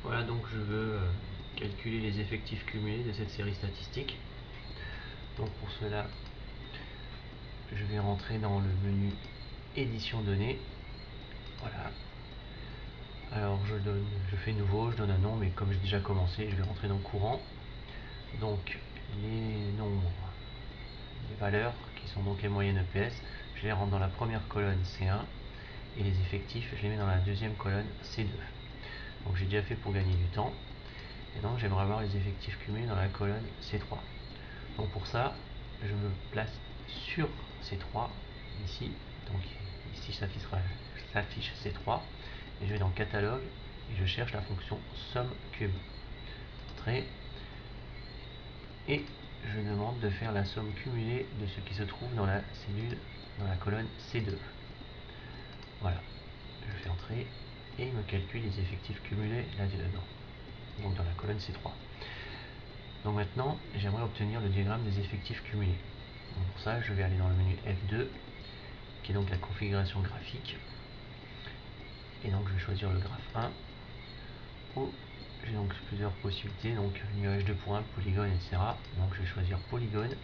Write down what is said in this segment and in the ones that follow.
Voilà, donc je veux calculer les effectifs cumulés de cette série statistique. Donc pour cela, je vais rentrer dans le menu édition données. Voilà. Alors je fais nouveau, je donne un nom, mais comme j'ai déjà commencé, je vais rentrer dans courant. Donc les nombres, les valeurs qui sont donc les moyennes EPS, je les rentre dans la première colonne C1 et les effectifs, je les mets dans la deuxième colonne C2. Donc j'ai déjà fait pour gagner du temps. Et donc j'aimerais avoir les effectifs cumulés dans la colonne C3. Donc pour ça, je me place sur C3 ici. Donc ici s'affiche C3 et je vais dans catalogue et je cherche la fonction SUMCUB. Entrée et je demande de faire la somme cumulée de ce qui se trouve dans la cellule dans la colonne C2. Voilà, je fais entrer et il me calcule les effectifs cumulés là-dedans, donc dans la colonne C3. Donc maintenant, j'aimerais obtenir le diagramme des effectifs cumulés. Donc pour ça, je vais aller dans le menu F2, qui est donc la configuration graphique. Et donc je vais choisir le graphe 1, où j'ai donc plusieurs possibilités, donc nuage de points, polygone, etc. Donc je vais choisir polygone.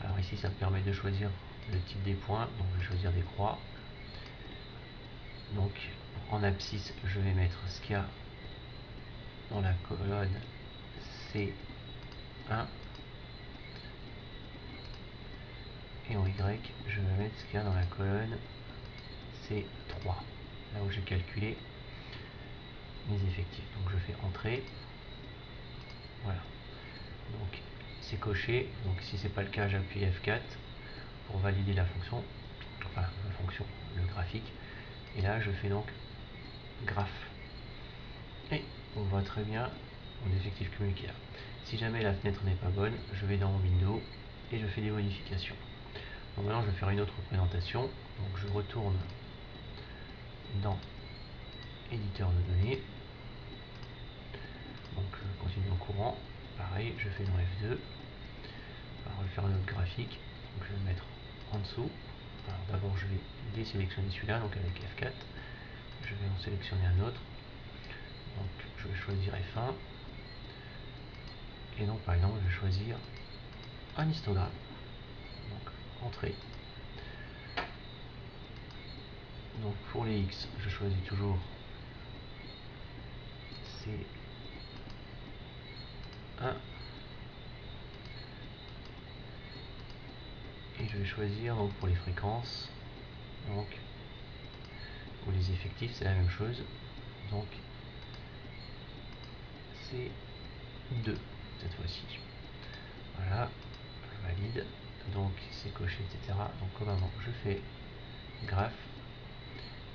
Alors ici, ça me permet de choisir le type des points, donc je vais choisir des croix. Donc en abscisse, je vais mettre ce qu'il y a dans la colonne C1. Et en Y, je vais mettre ce qu'il y a dans la colonne C3, là où j'ai calculé mes effectifs. Donc je fais entrée. Voilà. Donc c'est coché. Donc si c'est pas le cas, j'appuie F4 pour valider la fonction. Enfin la fonction, le graphique. Et là je fais donc graphe. Et on voit très bien mon effectif cumulé qu'il y a. Si jamais la fenêtre n'est pas bonne, je vais dans Windows et je fais des modifications. Donc maintenant je vais faire une autre représentation. Donc je retourne dans éditeur de données. Donc je continue en courant. Pareil, je fais dans F2. Alors je vais faire un autre graphique. Donc je vais le mettre en dessous. Alors d'abord je vais désélectionner celui-là, donc avec F4. Je vais en sélectionner un autre. Donc je vais choisir F1. Et donc par exemple je vais choisir un histogramme. Donc entrée. Donc pour les X, je choisis toujours C1. Et je vais choisir donc pour les fréquences, donc pour les effectifs c'est la même chose, donc c'est 2 cette fois-ci. Voilà, je valide, donc c'est coché, etc. Donc comme avant, je fais graphe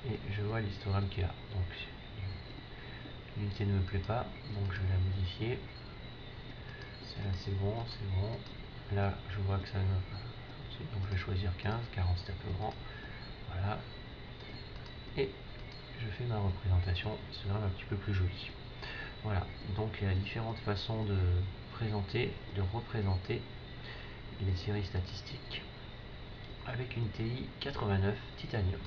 et je vois l'histogramme qu'il y a. Donc l'unité ne me plaît pas, donc je vais la modifier. Celle-là c'est bon, c'est bon. Là je vois que ça ne... Donc je vais choisir 15, 40 c'est un peu grand. Voilà. Et je fais ma représentation, histogramme un petit peu plus joli. Voilà, donc il y a différentes façons de présenter, de représenter les séries statistiques avec une TI 89 Titanium.